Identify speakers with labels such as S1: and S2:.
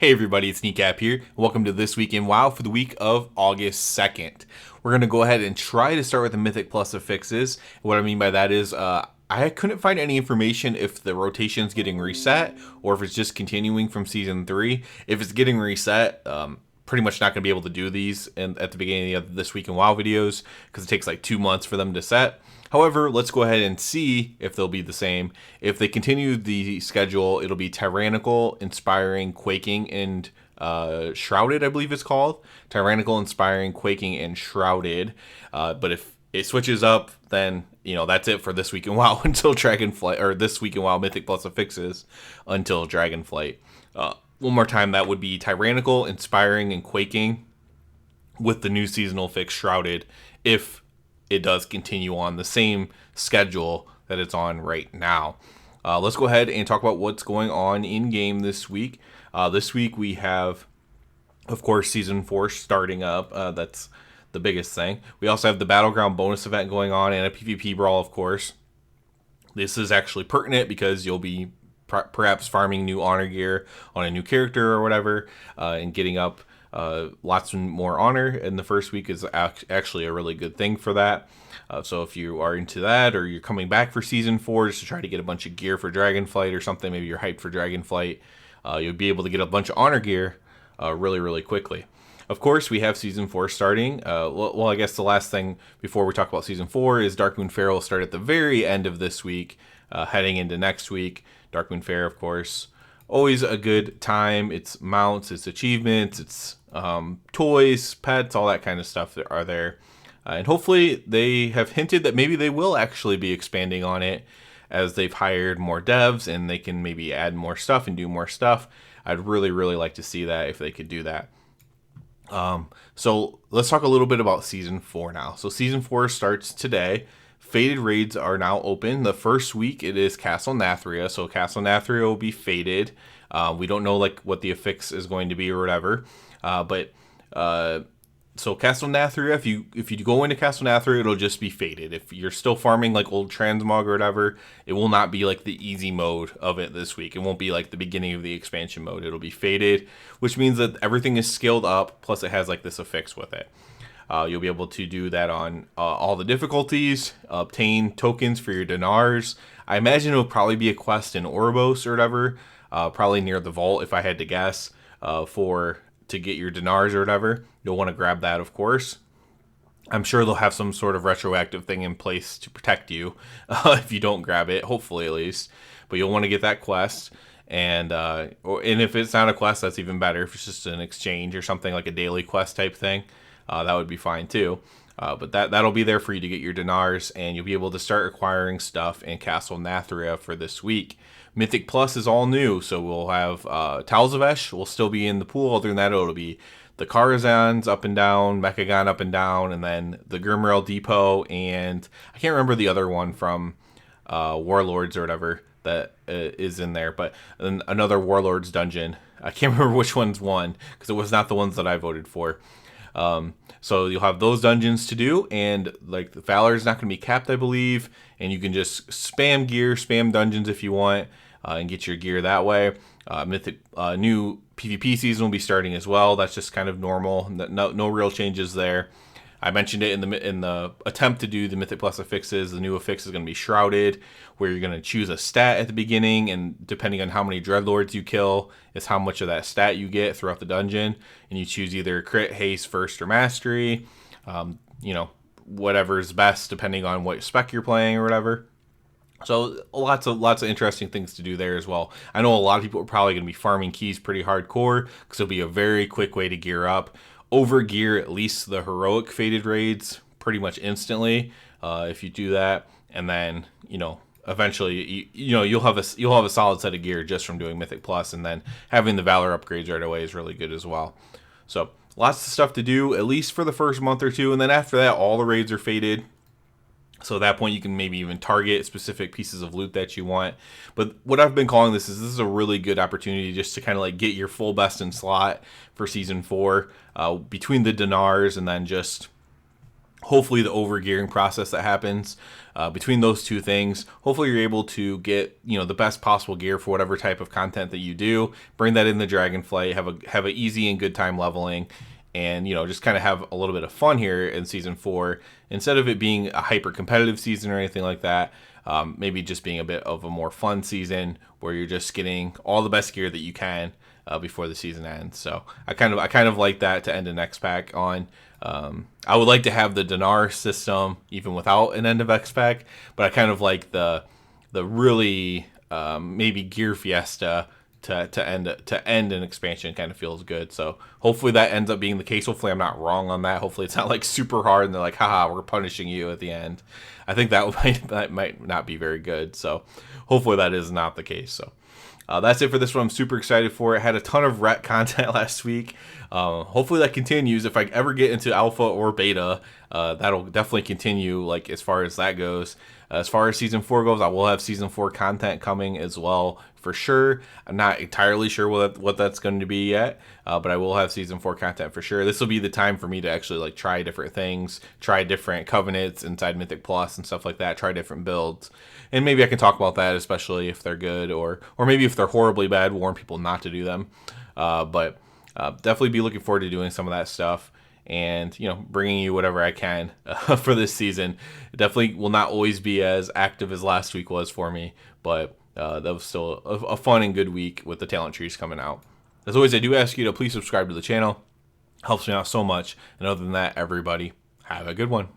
S1: Hey everybody, it's Kneecap here. Welcome to This Week in WoW for the week of August 2nd. We're going to go ahead and try to start with the Mythic Plus affixes. What I mean by that is I couldn't find any information if the rotation's getting reset or if it's just continuing from Season 3. If it's getting reset, pretty much not going to be able to do these at the beginning of This Week in WoW videos because it takes like 2 months for them to set. However, let's go ahead and see if they'll be the same. If they continue the schedule, it'll be Tyrannical, Inspiring, Quaking, and Shrouded, I believe it's called. Tyrannical, Inspiring, Quaking, and Shrouded. But if it switches up, then, that's it for This Week in WoW until Dragonflight, or This Week in WoW Mythic Plus affixes until Dragonflight. One more time, that would be Tyrannical, Inspiring, and Quaking with the new seasonal fix Shrouded if it does continue on the same schedule that it's on right now. Let's go ahead and talk about what's going on in game this week. This week we have, of course, Season 4 starting up. That's the biggest thing. We also have the Battleground bonus event going on and a PvP brawl, of course. This is actually pertinent because you'll be perhaps farming new honor gear on a new character or whatever, and getting up lots more honor in the first week is actually a really good thing for that. So if you are into that, or you're coming back for Season 4 just to try to get a bunch of gear for Dragonflight or something, maybe you're hyped for Dragonflight, you'll be able to get a bunch of honor gear really quickly. Of course, we have Season 4 starting. I guess the last thing before we talk about Season 4 is Darkmoon Faire will start at the very end of this week, heading into next week. Darkmoon Faire, of course, always a good time. It's mounts, it's achievements, it's toys, pets, all that kind of stuff that are there. And hopefully they have hinted that maybe they will actually be expanding on it as they've hired more devs and they can maybe add more stuff and do more stuff. I'd really like to see that if they could do that. So let's talk a little bit about Season 4 now. So Season 4 starts today. Faded raids are now open. The first week it is Castle Nathria. So Castle Nathria will be faded. We don't know what the affix is going to be or whatever. So Castle Nathria, if you go into Castle Nathria, it'll just be faded. If you're still farming like old transmog or whatever, it will not be like the easy mode of it this week. It won't be like the beginning of the expansion mode. It'll be faded, which means that everything is scaled up. Plus, it has like this affix with it. You'll be able to do that on all the difficulties, obtain tokens for your dinars. I imagine it'll probably be a quest in Oribos or whatever, probably near the vault if I had to guess, to get your dinars or whatever. You'll want to grab that, of course. I'm sure they'll have some sort of retroactive thing in place to protect you if you don't grab it, hopefully at least. But you'll want to get that quest. And if it's not a quest, that's even better. If it's just an exchange or something like a daily quest type thing, that would be fine too. But that'll be there for you to get your dinars, and you'll be able to start acquiring stuff in Castle Nathria for this week. Mythic Plus is all new, so we'll have Talzavesh will still be in the pool. Other than that, it'll be the Karazhan's up and down, Mechagon up and down, and then the Grimrail Depot, and I can't remember the other one from Warlords or whatever that is in there, but another Warlords dungeon. I can't remember which one's won because it was not the ones that I voted for. So you'll have those dungeons to do, and like the Valor is not going to be capped, I believe, and you can just spam gear, spam dungeons if you want, and get your gear that way. Mythic new PvP season will be starting as well. That's just kind of normal. No real changes there. I mentioned it in the attempt to do the Mythic Plus affixes. The new affix is going to be Shrouded, where you're going to choose a stat at the beginning, and depending on how many Dreadlords you kill is how much of that stat you get throughout the dungeon. And you choose either crit, haste, first, or mastery. Whatever's best depending on what spec you're playing or whatever. So lots of interesting things to do there as well. I know a lot of people are probably going to be farming keys pretty hardcore because it'll be a very quick way to gear up. Over gear at least the heroic faded raids pretty much instantly if you do that, and then eventually you'll have a solid set of gear just from doing Mythic Plus, and then having the Valor upgrades right away is really good as well. So lots of stuff to do at least for the first month or two, and then after that all the raids are faded. So at that point, you can maybe even target specific pieces of loot that you want. But what I've been calling this is a really good opportunity just to kind of like get your full best in slot for Season 4 between the dinars, and then just hopefully the over gearing process that happens between those two things, hopefully you're able to get the best possible gear for whatever type of content that you do. Bring that in the Dragonflight, have a easy and good time leveling, and just kind of have a little bit of fun here in season 4 instead of it being a hyper competitive season or anything like that. Maybe just being a bit of a more fun season where you're just getting all the best gear that you can before the season ends. So I kind of like that to end the next pack on. I would like to have the dinar system even without an end of X pack, but I kind of like the really maybe gear fiesta to end an expansion kind of feels good. So hopefully that ends up being the case. Hopefully I'm not wrong on that. Hopefully it's not like super hard and they're like, haha, we're punishing you at the end. I think that might not be very good. So hopefully that is not the case. So that's it for this one. I'm super excited for it. I had a ton of ret content last week. Hopefully that continues. If I ever get into alpha or beta, that'll definitely continue, like as far as that goes. As far as season 4 goes, I will have season 4 content coming as well for sure. I'm not entirely sure what that's going to be yet, but I will have season 4 content for sure. This will be the time for me to actually like try different things, try different covenants inside Mythic Plus and stuff like that, try different builds. And maybe I can talk about that, especially if they're good or maybe if they're horribly bad, warn people not to do them. But definitely be looking forward to doing some of that stuff and bringing you whatever I can for this season. It definitely will not always be as active as last week was for me, but that was still a fun and good week with the talent trees coming out. As always, I do ask you to please subscribe to the channel. Helps me out so much. And other than that, everybody, have a good one.